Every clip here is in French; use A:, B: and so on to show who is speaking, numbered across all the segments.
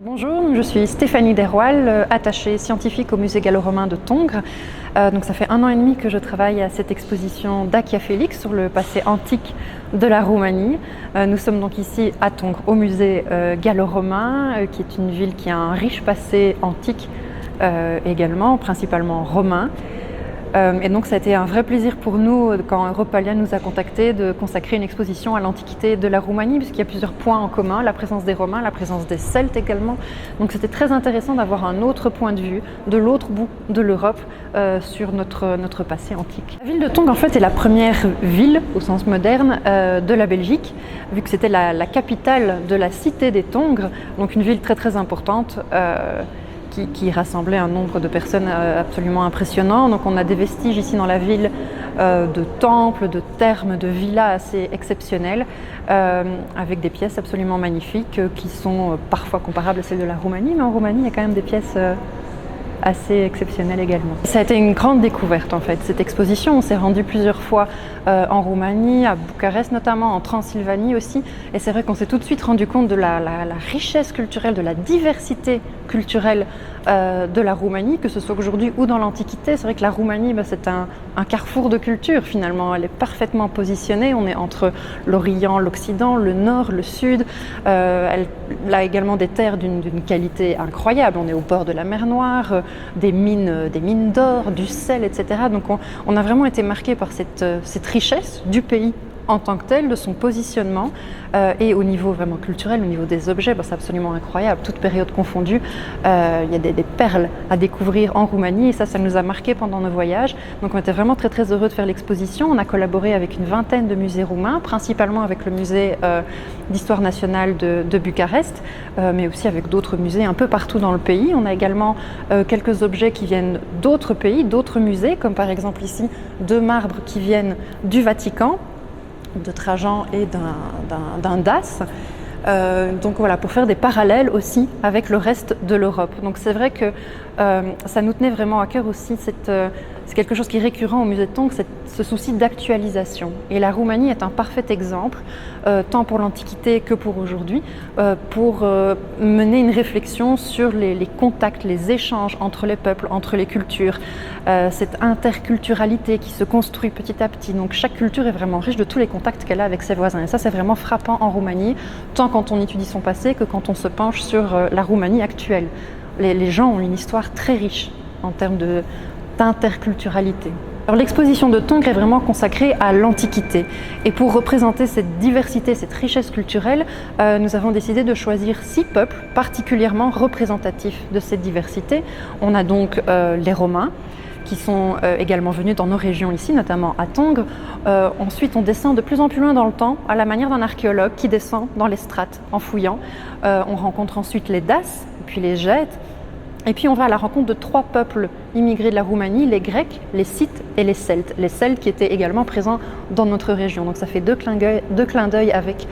A: Bonjour, je suis Stéphanie Derwal, attachée scientifique au musée gallo-romain de Tongres. Donc ça fait 1 an et demi que je travaille à cette exposition d'Acchia Felix sur le passé antique de la Roumanie. Nous sommes donc ici à Tongres au musée gallo-romain, qui est une ville qui a un riche passé antique également, principalement romain. Et donc ça a été un vrai plaisir pour nous, quand Europalia nous a contactés, de consacrer une exposition à l'Antiquité de la Roumanie, puisqu'il y a plusieurs points en commun, la présence des Romains, la présence des Celtes également. Donc c'était très intéressant d'avoir un autre point de vue, de l'autre bout de l'Europe, sur notre passé antique. La ville de Tongres en fait est la première ville, au sens moderne, de la Belgique, vu que c'était la capitale de la cité des Tongres, donc une ville très très importante, qui rassemblait un nombre de personnes absolument impressionnant. Donc on a des vestiges ici dans la ville de temples, de thermes, de villas assez exceptionnelles, avec des pièces absolument magnifiques qui sont parfois comparables à celles de la Roumanie, mais en Roumanie il y a quand même des pièces assez exceptionnelles également. Ça a été une grande découverte en fait, cette exposition. On s'est rendu plusieurs fois en Roumanie, à Bucarest notamment, en Transylvanie aussi, et c'est vrai qu'on s'est tout de suite rendu compte de la richesse culturelle, de la diversité culturelle de la Roumanie, que ce soit aujourd'hui ou dans l'Antiquité. C'est vrai que la Roumanie, c'est un carrefour de culture finalement. Elle est parfaitement positionnée. On est entre l'Orient, l'Occident, le Nord, le Sud. Elle a également des terres d'une qualité incroyable. On est au bord de la mer Noire, des mines d'or, du sel, etc. Donc on a vraiment été marqué par cette richesse du pays en tant que tel, de son positionnement, et au niveau vraiment culturel, au niveau des objets, c'est absolument incroyable, toute période confondue. Il y a des perles à découvrir en Roumanie, et ça nous a marqué pendant nos voyages. Donc on était vraiment très très heureux de faire l'exposition. On a collaboré avec une vingtaine de musées roumains, principalement avec le musée d'histoire nationale de Bucarest, mais aussi avec d'autres musées un peu partout dans le pays. On a également quelques objets qui viennent d'autres pays, d'autres musées, comme par exemple ici 2 marbres qui viennent du Vatican, de Trajan et d'un Dace. Donc voilà, pour faire des parallèles aussi avec le reste de l'Europe. Donc c'est vrai que ça nous tenait vraiment à cœur aussi, c'est quelque chose qui est récurrent au musée de Tongres, ce souci d'actualisation. Et la Roumanie est un parfait exemple, tant pour l'Antiquité que pour aujourd'hui, pour mener une réflexion sur les contacts, les échanges entre les peuples, entre les cultures, cette interculturalité qui se construit petit à petit. Donc chaque culture est vraiment riche de tous les contacts qu'elle a avec ses voisins. Et ça, c'est vraiment frappant en Roumanie, tant quand on étudie son passé que quand on se penche sur la Roumanie actuelle. Les gens ont une histoire très riche en termes d'interculturalité. Alors l'exposition de Tongres est vraiment consacrée à l'Antiquité. Et pour représenter cette diversité, cette richesse culturelle, nous avons décidé de choisir 6 peuples particulièrement représentatifs de cette diversité. On a donc les Romains, qui sont également venus dans nos régions ici, notamment à Tongres. Ensuite, on descend de plus en plus loin dans le temps, à la manière d'un archéologue qui descend dans les strates en fouillant. On rencontre ensuite les Daces, puis les Gètes. Et puis on va à la rencontre de 3 peuples immigrés de la Roumanie, les Grecs, les Scythes et les Celtes. Les Celtes qui étaient également présents dans notre région. Donc ça fait deux clins d'œil avec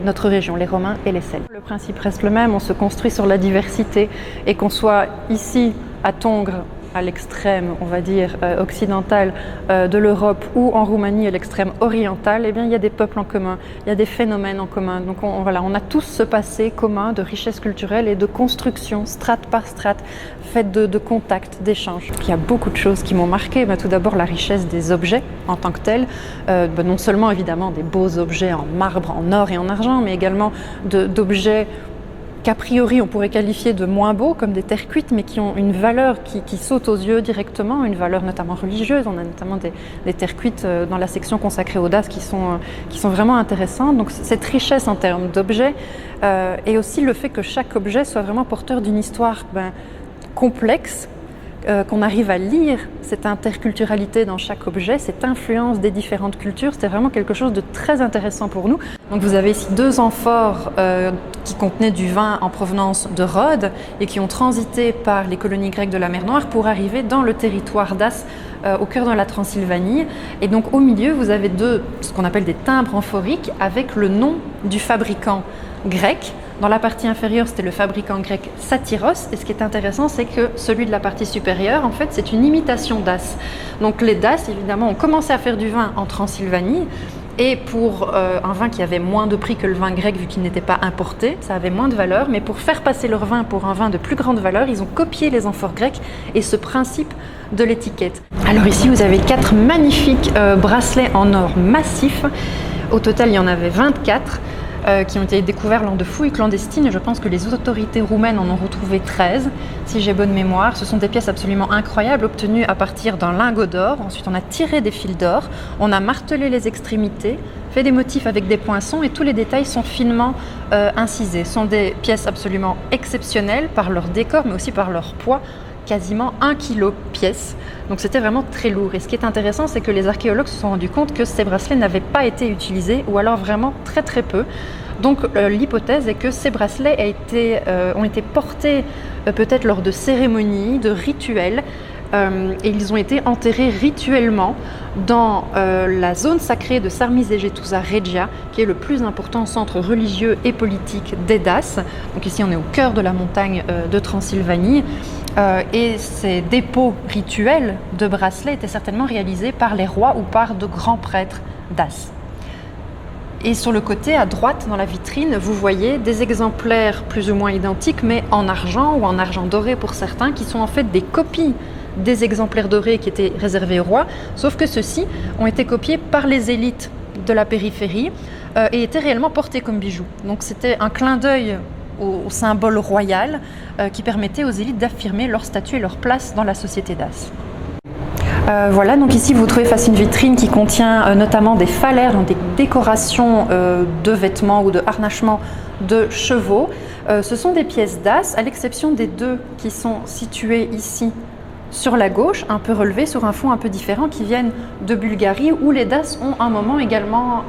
A: notre région, les Romains et les Celtes. Le principe reste le même, on se construit sur la diversité, et qu'on soit ici à Tongres, à l'extrême, on va dire, occidental de l'Europe, ou en Roumanie à l'extrême oriental, eh bien, il y a des peuples en commun, il y a des phénomènes en commun. Donc on a tous ce passé commun de richesse culturelle et de construction, strate par strate, faite de contacts, d'échanges. Il y a beaucoup de choses qui m'ont marqué. Tout d'abord, la richesse des objets en tant que tels. Non seulement, évidemment, des beaux objets en marbre, en or et en argent, mais également d'objets qu'a priori on pourrait qualifier de moins beaux, comme des terres cuites, mais qui ont une valeur qui saute aux yeux directement, une valeur notamment religieuse. On a notamment des terres cuites dans la section consacrée aux Daces qui sont vraiment intéressantes. Donc cette richesse en termes d'objets, et aussi le fait que chaque objet soit vraiment porteur d'une histoire complexe, qu'on arrive à lire cette interculturalité dans chaque objet, cette influence des différentes cultures. C'était vraiment quelque chose de très intéressant pour nous. Donc vous avez ici 2 amphores qui contenaient du vin en provenance de Rhodes et qui ont transité par les colonies grecques de la mer Noire pour arriver dans le territoire d'As, au cœur de la Transylvanie. Et donc au milieu, vous avez ce qu'on appelle des timbres amphoriques avec le nom du fabricant grec. Dans la partie inférieure, c'était le fabricant grec Satyros, et ce qui est intéressant, c'est que celui de la partie supérieure, en fait, c'est une imitation d'As. Donc les Daces, évidemment, ont commencé à faire du vin en Transylvanie, Et pour un vin qui avait moins de prix que le vin grec, vu qu'il n'était pas importé, ça avait moins de valeur. Mais pour faire passer leur vin pour un vin de plus grande valeur, ils ont copié les amphores grecques et ce principe de l'étiquette. Alors ici, vous avez 4 magnifiques bracelets en or massif. Au total, il y en avait 24 qui ont été découverts lors de fouilles clandestines. Et je pense que les autorités roumaines en ont retrouvé 13, si j'ai bonne mémoire. Ce sont des pièces absolument incroyables, obtenues à partir d'un lingot d'or. Ensuite, on a tiré des fils d'or, on a martelé les extrémités, fait des motifs avec des poinçons et tous les détails sont finement incisés. Ce sont des pièces absolument exceptionnelles par leur décor, mais aussi par leur poids. Quasiment 1 kg pièce, donc c'était vraiment très lourd. Et ce qui est intéressant, c'est que les archéologues se sont rendus compte que ces bracelets n'avaient pas été utilisés, ou alors vraiment très très peu. Donc l'hypothèse est que ces bracelets ont été portés peut-être lors de cérémonies, de rituels, et ils ont été enterrés rituellement dans la zone sacrée de Sarmizegetusa Regia, qui est le plus important centre religieux et politique d'Edas. Donc ici on est au cœur de la montagne de Transylvanie. Et ces dépôts rituels de bracelets étaient certainement réalisés par les rois ou par de grands prêtres d'As. Et sur le côté, à droite, dans la vitrine, vous voyez des exemplaires plus ou moins identiques, mais en argent ou en argent doré pour certains, qui sont en fait des copies des exemplaires dorés qui étaient réservés aux rois, sauf que ceux-ci ont été copiés par les élites de la périphérie et étaient réellement portés comme bijoux. Donc c'était un clin d'œil au symbole royal qui permettait aux élites d'affirmer leur statut et leur place dans la société d'As. Voilà, donc ici vous trouvez face à une vitrine qui contient notamment des phallaires, donc des décorations de vêtements ou de harnachements de chevaux. Ce sont des pièces d'As, à l'exception des 2 qui sont situées ici sur la gauche, un peu relevées sur un fond un peu différent, qui viennent de Bulgarie, où les Daces ont un moment également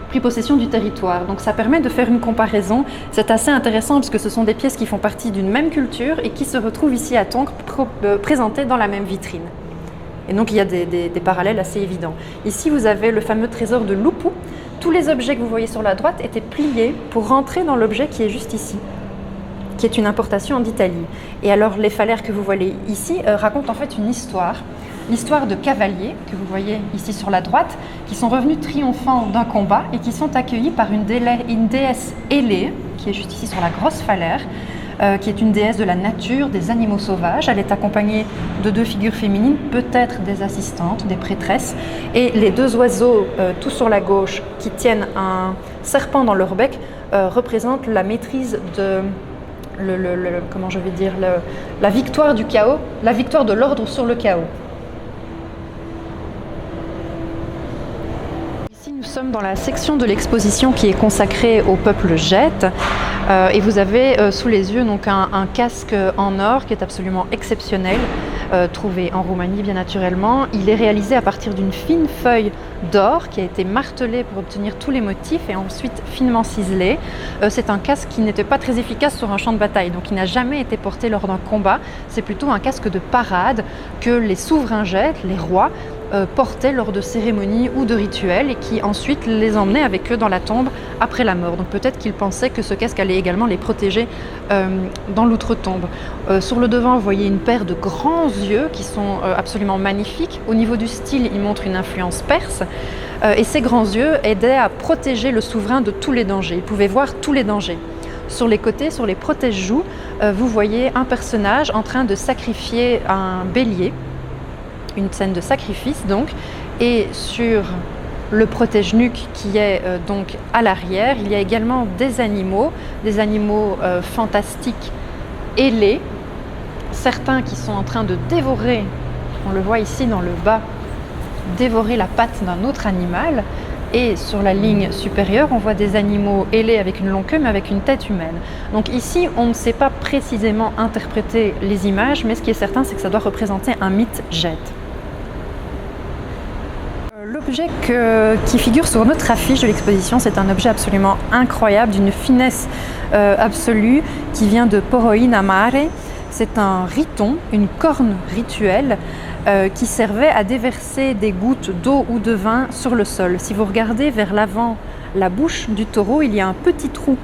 A: pris possession du territoire. Donc ça permet de faire une comparaison. C'est assez intéressant parce que ce sont des pièces qui font partie d'une même culture et qui se retrouvent ici à Tongres présentées dans la même vitrine. Et donc il y a des parallèles assez évidents. Ici vous avez le fameux trésor de Lupu. Tous les objets que vous voyez sur la droite étaient pliés pour rentrer dans l'objet qui est juste ici, qui est une importation d'Italie. Et alors les phallaires que vous voyez ici racontent en fait une histoire. L'histoire de cavaliers, que vous voyez ici sur la droite, qui sont revenus triomphants d'un combat et qui sont accueillis par une déesse ailée, qui est juste ici sur la grosse phallaire, qui est une déesse de la nature, des animaux sauvages. Elle est accompagnée de 2 figures féminines, peut-être des assistantes, des prêtresses. Et les 2 oiseaux, tout sur la gauche, qui tiennent un serpent dans leur bec, représentent la maîtrise de... comment je vais dire, la victoire du chaos, la victoire de l'ordre sur le chaos. Ici, nous sommes dans la section de l'exposition qui est consacrée au peuple Gète. Et vous avez sous les yeux donc un casque en or qui est absolument exceptionnel, trouvé en Roumanie bien naturellement. Il est réalisé à partir d'une fine feuille d'or qui a été martelée pour obtenir tous les motifs et ensuite finement ciselé. C'est un casque qui n'était pas très efficace sur un champ de bataille, donc il n'a jamais été porté lors d'un combat. C'est plutôt un casque de parade que les souverains Gètes, les rois, portaient lors de cérémonies ou de rituels et qui ensuite les emmenaient avec eux dans la tombe après la mort. Donc peut-être qu'ils pensaient que ce casque allait également les protéger dans l'outre-tombe. Sur le devant, vous voyez une paire de grands yeux qui sont absolument magnifiques. Au niveau du style, ils montrent une influence perse. Et ces grands yeux aidaient à protéger le souverain de tous les dangers. Il pouvait voir tous les dangers. Sur les côtés, sur les protège-joues, vous voyez un personnage en train de sacrifier un bélier. Une scène de sacrifice donc, et sur le protège-nuque qui est donc à l'arrière, il y a également des animaux fantastiques ailés, certains qui sont en train de dévorer, on le voit ici dans le bas, dévorer la patte d'un autre animal, et sur la ligne supérieure, on voit des animaux ailés avec une longue queue mais avec une tête humaine. Donc ici, on ne sait pas précisément interpréter les images, mais ce qui est certain, c'est que ça doit représenter un mythe Gète. L'objet qui figure sur notre affiche de l'exposition, c'est un objet absolument incroyable, d'une finesse absolue, qui vient de Poroina Mare. C'est un riton, une corne rituelle qui servait à déverser des gouttes d'eau ou de vin sur le sol. Si vous regardez vers l'avant la bouche du taureau, il y a un petit trou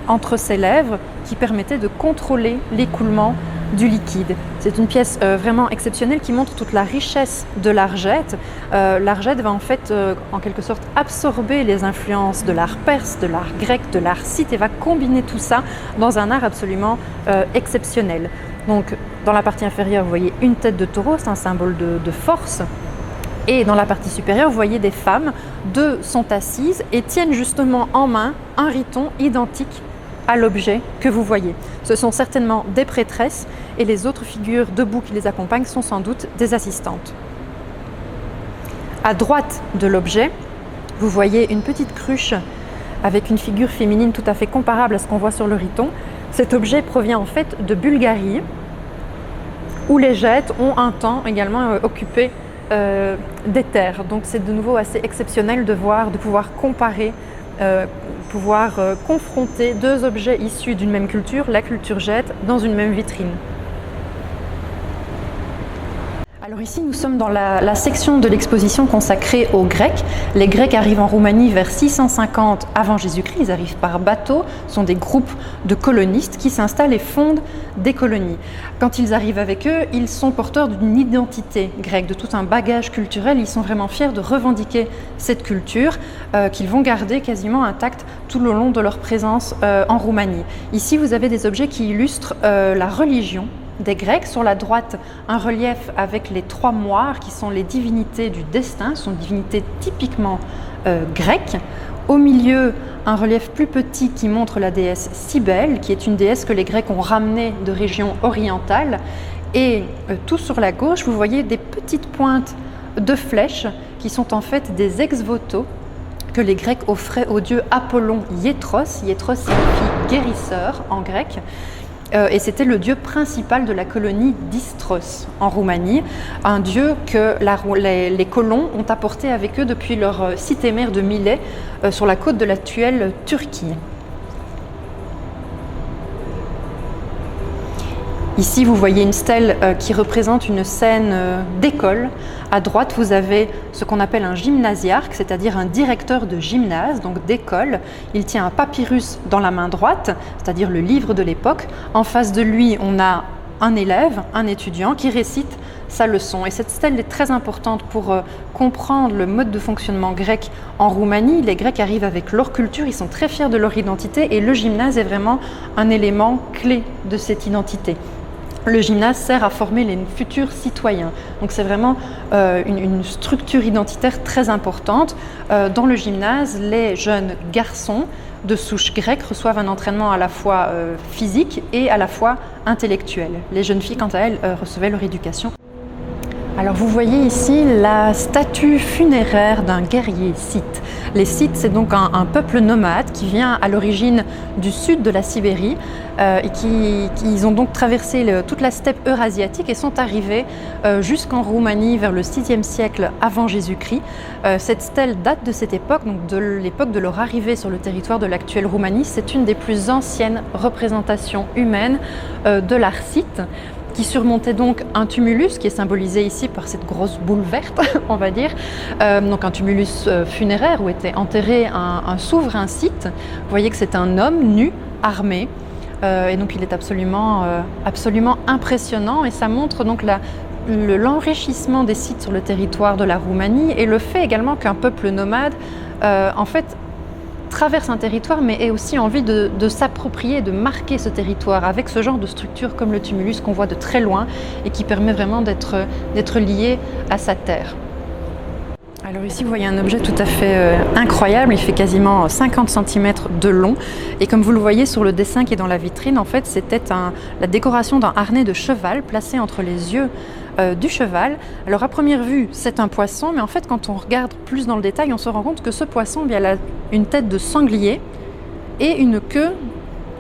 A: entre ses lèvres qui permettait de contrôler l'écoulement du liquide. C'est une pièce vraiment exceptionnelle qui montre toute la richesse de l'argette. L'argette va en fait, en quelque sorte, absorber les influences de l'art perse, de l'art grec, de l'art scythe et va combiner tout ça dans un art absolument exceptionnel. Donc, dans la partie inférieure, vous voyez une tête de taureau, c'est un symbole de force. Et dans la partie supérieure, vous voyez des femmes, deux sont assises et tiennent justement en main un riton identique à l'objet que vous voyez. Ce sont certainement des prêtresses et les autres figures debout qui les accompagnent sont sans doute des assistantes. À droite de l'objet, vous voyez une petite cruche avec une figure féminine tout à fait comparable à ce qu'on voit sur le riton. Cet objet provient en fait de Bulgarie, où les Gètes ont un temps également occupé des terres. Donc c'est de nouveau assez exceptionnel de pouvoir comparer, confronter deux objets issus d'une même culture, la culture gète, dans une même vitrine. Alors ici, nous sommes dans la section de l'exposition consacrée aux Grecs. Les Grecs arrivent en Roumanie vers 650 avant Jésus-Christ. Ils arrivent par bateau. Ce sont des groupes de colonistes qui s'installent et fondent des colonies. Quand ils arrivent avec eux, ils sont porteurs d'une identité grecque, de tout un bagage culturel. Ils sont vraiment fiers de revendiquer cette culture qu'ils vont garder quasiment intacte tout le long de leur présence en Roumanie. Ici, vous avez des objets qui illustrent la religion des Grecs. Sur la droite, un relief avec les trois moires qui sont les divinités du destin, ce sont des divinités typiquement grecques. Au milieu, un relief plus petit qui montre la déesse Cybèle, qui est une déesse que les Grecs ont ramenée de régions orientales. Et tout sur la gauche, vous voyez des petites pointes de flèches qui sont en fait des ex-voto que les Grecs offraient au dieu Apollon Iétros. Iétros signifie guérisseur en grec. Et c'était le dieu principal de la colonie d'Istros en Roumanie, un dieu que les colons ont apporté avec eux depuis leur cité mère de Milet sur la côte de l'actuelle Turquie. Ici, vous voyez une stèle qui représente une scène d'école. À droite, vous avez ce qu'on appelle un gymnasiarque, c'est-à-dire un directeur de gymnase, donc d'école. Il tient un papyrus dans la main droite, c'est-à-dire le livre de l'époque. En face de lui, on a un élève, un étudiant qui récite sa leçon. Et cette stèle est très importante pour comprendre le mode de fonctionnement grec en Roumanie. Les Grecs arrivent avec leur culture, ils sont très fiers de leur identité et le gymnase est vraiment un élément clé de cette identité. Le gymnase sert à former les futurs citoyens. Donc c'est vraiment une structure identitaire très importante. Dans le gymnase, les jeunes garçons de souche grecque reçoivent un entraînement à la fois physique et à la fois intellectuel. Les jeunes filles, quant à elles, recevaient leur éducation. Alors vous voyez ici la statue funéraire d'un guerrier scythe. Les Scythes, c'est donc un peuple nomade qui vient à l'origine du sud de la Sibérie et qui ont donc traversé toute la steppe eurasiatique et sont arrivés jusqu'en Roumanie vers le 6e siècle avant Jésus-Christ. Cette stèle date de cette époque, donc de l'époque de leur arrivée sur le territoire de l'actuelle Roumanie. C'est une des plus anciennes représentations humaines de l'art scythe, qui surmontait donc un tumulus qui est symbolisé ici par cette grosse boule verte, on va dire, donc un tumulus funéraire où était enterré un souverain scythe. Vous voyez que c'est un homme nu, armé, et donc il est absolument impressionnant et ça montre donc l'enrichissement des Scythes sur le territoire de la Roumanie et le fait également qu'un peuple nomade, en fait, traverse un territoire mais ait aussi envie de s'approprier, de marquer ce territoire avec ce genre de structure comme le tumulus qu'on voit de très loin et qui permet vraiment d'être lié à sa terre. Alors ici vous voyez un objet tout à fait incroyable, il fait quasiment 50 cm de long et comme vous le voyez sur le dessin qui est dans la vitrine, en fait c'était la décoration d'un harnais de cheval placé entre les yeux du cheval. Alors à première vue c'est un poisson, mais en fait quand on regarde plus dans le détail on se rend compte que ce poisson, il a une tête de sanglier et une queue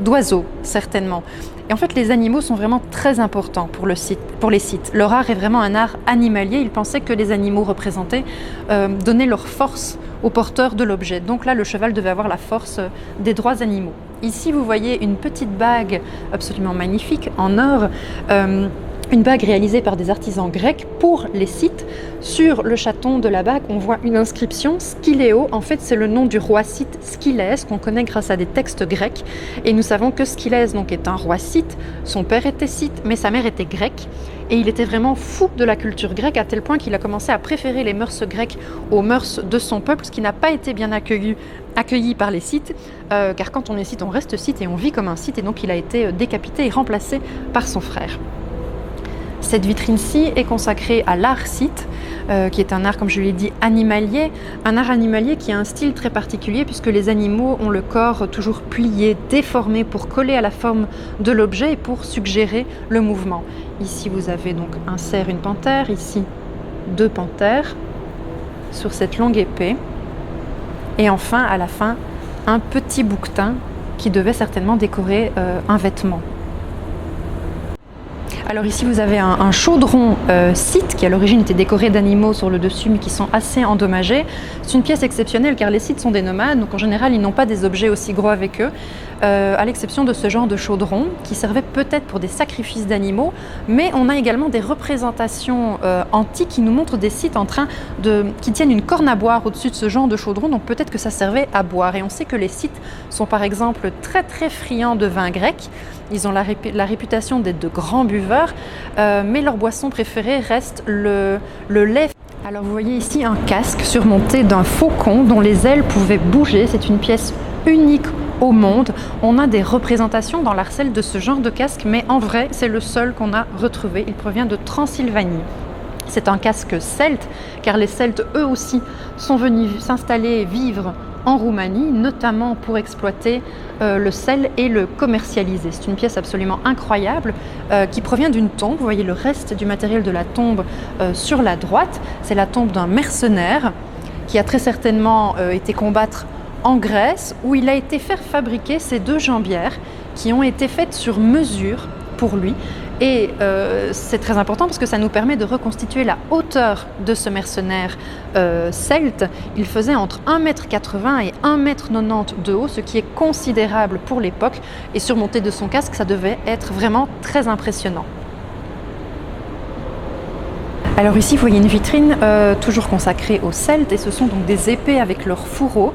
A: d'oiseau certainement. Et en fait les animaux sont vraiment très importants pour les Scythes. Leur art est vraiment un art animalier, ils pensaient que les animaux représentés donnaient leur force aux porteurs de l'objet. Donc là le cheval devait avoir la force des droits animaux. Ici vous voyez une petite bague absolument magnifique en or une bague réalisée par des artisans grecs pour les Scythes. Sur le chaton de la bague, on voit une inscription Scyléo. En fait, c'est le nom du roi scythe Skylès qu'on connaît grâce à des textes grecs. Et nous savons que Skylès donc, est un roi scythe. Son père était scythe, mais sa mère était grecque. Et il était vraiment fou de la culture grecque à tel point qu'il a commencé à préférer les mœurs grecques aux mœurs de son peuple, ce qui n'a pas été bien accueilli par les Scythes, car quand on est scythe, on reste scythe et on vit comme un scythe. Et donc il a été décapité et remplacé par son frère. Cette vitrine-ci est consacrée à l'art scythe, qui est un art, comme je l'ai dit, animalier. Un art animalier qui a un style très particulier puisque les animaux ont le corps toujours plié, déformé pour coller à la forme de l'objet et pour suggérer le mouvement. Ici, vous avez donc un cerf, une panthère. Ici, 2 panthères sur cette longue épée. Et enfin, à la fin, un petit bouquetin qui devait certainement décorer un vêtement. Alors ici vous avez un chaudron scythe qui à l'origine était décoré d'animaux sur le dessus mais qui sont assez endommagés. C'est une pièce exceptionnelle car les scythes sont des nomades, donc en général ils n'ont pas des objets aussi gros avec eux, à l'exception de ce genre de chaudron qui servait peut-être pour des sacrifices d'animaux, mais on a également des représentations antiques qui nous montrent des scythes qui tiennent une corne à boire au-dessus de ce genre de chaudron, donc peut-être que ça servait à boire. Et on sait que les scythes sont par exemple très très friands de vin grec. Ils ont la réputation d'être de grands buveurs, mais leur boisson préférée reste le lait. Alors vous voyez ici un casque surmonté d'un faucon dont les ailes pouvaient bouger. C'est une pièce unique au monde. On a des représentations dans l'art celte de ce genre de casque, mais en vrai, c'est le seul qu'on a retrouvé. Il provient de Transylvanie. C'est un casque celte, car les Celtes, eux aussi, sont venus s'installer et vivre en Roumanie, notamment pour exploiter le sel et le commercialiser. C'est une pièce absolument incroyable qui provient d'une tombe. Vous voyez le reste du matériel de la tombe sur la droite. C'est la tombe d'un mercenaire qui a très certainement été combattre en Grèce, où il a été fait fabriquer ces 2 jambières qui ont été faites sur mesure pour lui. Et c'est très important parce que ça nous permet de reconstituer la hauteur de ce mercenaire celte. Il faisait entre 1,80 m et 1,90 m de haut, ce qui est considérable pour l'époque. Et surmonté de son casque, ça devait être vraiment très impressionnant. Alors ici, vous voyez une vitrine toujours consacrée aux Celtes, et ce sont donc des épées avec leurs fourreaux.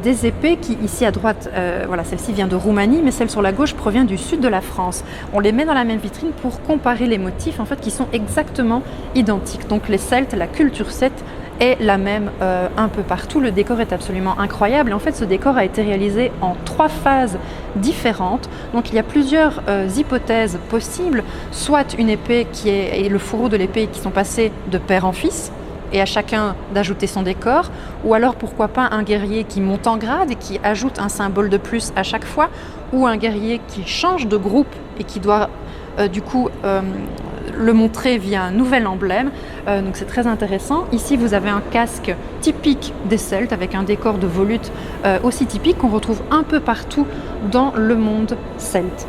A: Des épées qui, ici à droite, voilà, celle-ci vient de Roumanie, mais celle sur la gauche provient du sud de la France. On les met dans la même vitrine pour comparer les motifs, en fait, qui sont exactement identiques. Donc les Celtes, la culture celte est la même un peu partout. Le décor est absolument incroyable. Et en fait, ce décor a été réalisé en 3 phases différentes. Donc il y a plusieurs hypothèses possibles. Soit une épée et le fourreau de l'épée qui sont passés de père en fils, et à chacun d'ajouter son décor, ou alors pourquoi pas un guerrier qui monte en grade et qui ajoute un symbole de plus à chaque fois, ou un guerrier qui change de groupe et qui doit du coup le montrer via un nouvel emblème. Donc c'est très intéressant. Ici vous avez un casque typique des Celtes avec un décor de volute aussi typique qu'on retrouve un peu partout dans le monde celte.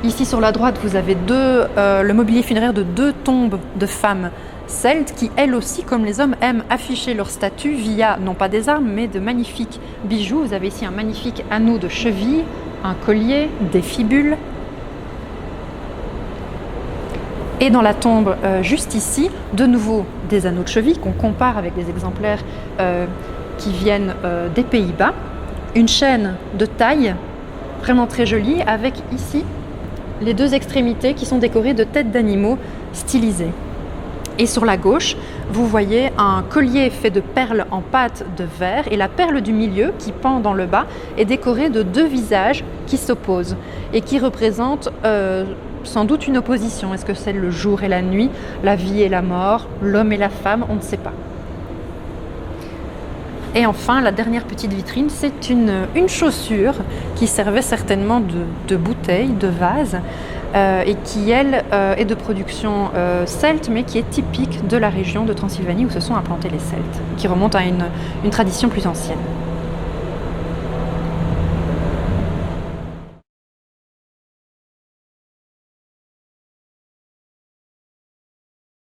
A: Ici sur la droite vous avez le mobilier funéraire de 2 tombes de femmes celtes qui, elles aussi, comme les hommes, aiment afficher leur statut via, non pas des armes, mais de magnifiques bijoux. Vous avez ici un magnifique anneau de cheville, un collier, des fibules. Et dans la tombe juste ici, de nouveau des anneaux de cheville qu'on compare avec des exemplaires qui viennent des Pays-Bas. Une chaîne de taille vraiment très jolie avec ici les 2 extrémités qui sont décorées de têtes d'animaux stylisées. Et sur la gauche, vous voyez un collier fait de perles en pâte de verre et la perle du milieu qui pend dans le bas est décorée de 2 visages qui s'opposent et qui représentent sans doute une opposition. Est-ce que c'est le jour et la nuit, la vie et la mort, l'homme et la femme? On ne sait pas. Et enfin, la dernière petite vitrine, c'est une chaussure qui servait certainement de bouteille, de vase, et qui, elle, est de production celte, mais qui est typique de la région de Transylvanie où se sont implantés les Celtes, qui remonte à une tradition plus ancienne.